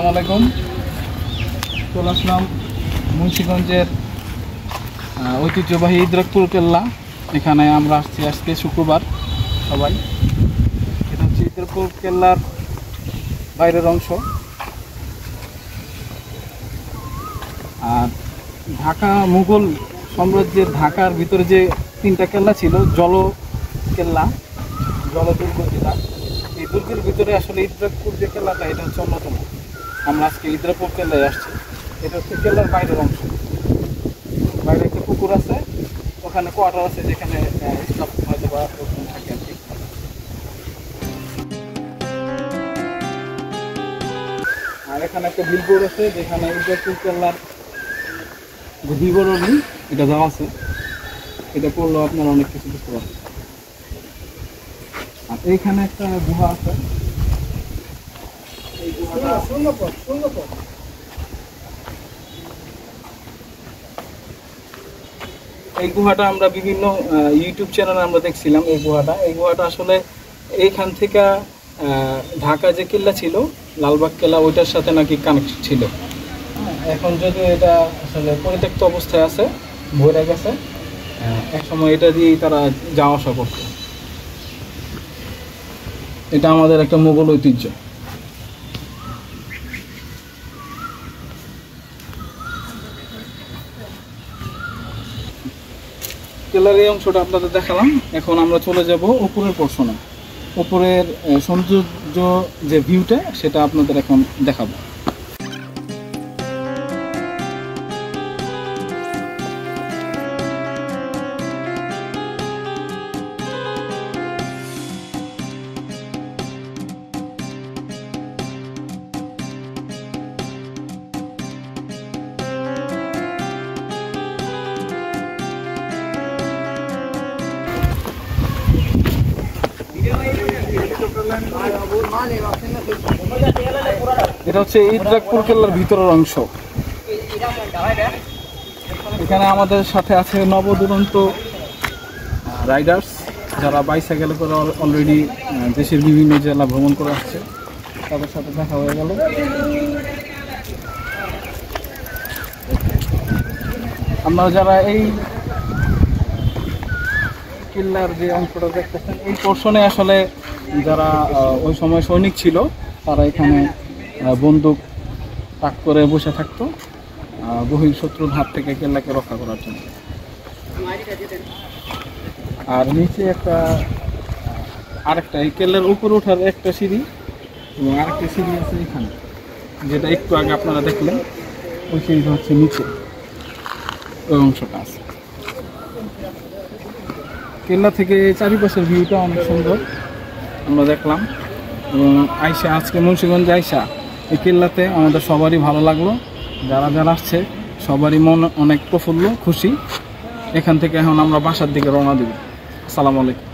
আসসালামু আলাইকুম। চলে আসলাম মুন্সিগঞ্জের ঐতিহ্যবাহী ইদ্রাকপুর কেল্লা। এখানে আমরা আসছি আজকে শুক্রবার সবাই। এটা হচ্ছে ইদ্রাকপুর কেল্লার বাইরের অংশ। আর ঢাকা মুঘল সাম্রাজ্যের ঢাকার ভিতরে যে তিনটা কেল্লা ছিল, কেল্লা, জলদুর্গ যেটা, এই দুর্গের ভিতরে আসলে ইদ্রাকপুর যে কেল্লাটা এটা হচ্ছে অন্যতম। আমরা আজকে ইদ্রাকপুর কেল্লায় আসছি। এটা হচ্ছে কেল্লার বাইরের অংশ। বাইরে একটা পুকুর আছে, ওখানে কোয়ার্টার আছে যেখানে স্টাফ হয়তো বা লোকজন থাকে আর কি। আর এখানে একটা বিলবোর্ড আছে যেখানে ইদ্রাকপুর কেল্লার যে বিবরণী এটা দেওয়া আছে। এটা পড়লেও আপনারা অনেক কিছু বুঝতে পারবেন। আর এইখানে একটা গুহা আছে। এই গুহাটা এই গুহাটা আমরা বিভিন্ন ইউটিউব চ্যানেলে আমরা দেখছিলাম। এই গুহাটা আসলে এইখান থেকে ঢাকা যে কেল্লা ছিল, লালবাগ কেল্লা, ওইটার সাথে নাকি কানেক্ট ছিল। এখন যদিও এটা আসলে পরিত্যক্ত অবস্থায় আছে, ভরে গেছে। একসময় এটা দিয়েই তারা যাওয়া আসা করত। এটা আমাদের একটা মোগল ঐতিহ্য। কেল্লার এই অংশটা আপনাদের দেখালাম। এখন আমরা চলে যাব উপরের পোর্শনে। উপরের সৌন্দর্য যে ভিউটা সেটা আপনাদের এখন দেখাবো। এটা হচ্ছে ইদ্রাকপুর কেল্লার ভিতরের অংশ। এখানে আমাদের সাথে আছে নবদুরন্ত রাইডার্স, যারা বাইসাইকেলে করে অলরেডি দেশের বিভিন্ন জেলা ভ্রমণ করে আসছে। তাদের সাথে দেখা হয়ে গেল। আপনারা যারা এই কেল্লার যে অংশটা দেখতেছেন, এই পোর্শনে আসলে যারা ওই সময় সৈনিক ছিল তারা এখানে বন্দুক তাক করে বসে থাকতো বহিঃশত্রুর হাত থেকে কেল্লাকে রক্ষা করার জন্য। আর নিচে আরেকটা এই কেল্লার উপরে ওঠার একটা সিঁড়ি এবং আরেকটা সিঁড়ি আছে এখানে, যেটা একটু আগে আপনারা দেখলেন। ওই সিঁড়িটা হচ্ছে নিচে, ওই অংশটা আছে। কেল্লা থেকে চারিপাশের ভিউটা অনেক সুন্দর আমরা দেখলাম। এবং আজকে মুন্সিগঞ্জে এই কেল্লাতে আমাদের সবারই ভালো লাগলো। যারা আসছে সবারই মন অনেক প্রফুল্ল, খুশি। এখান থেকে এখন আমরা বাসার দিকে রওনা দেব। আসসালামু আলাইকুম।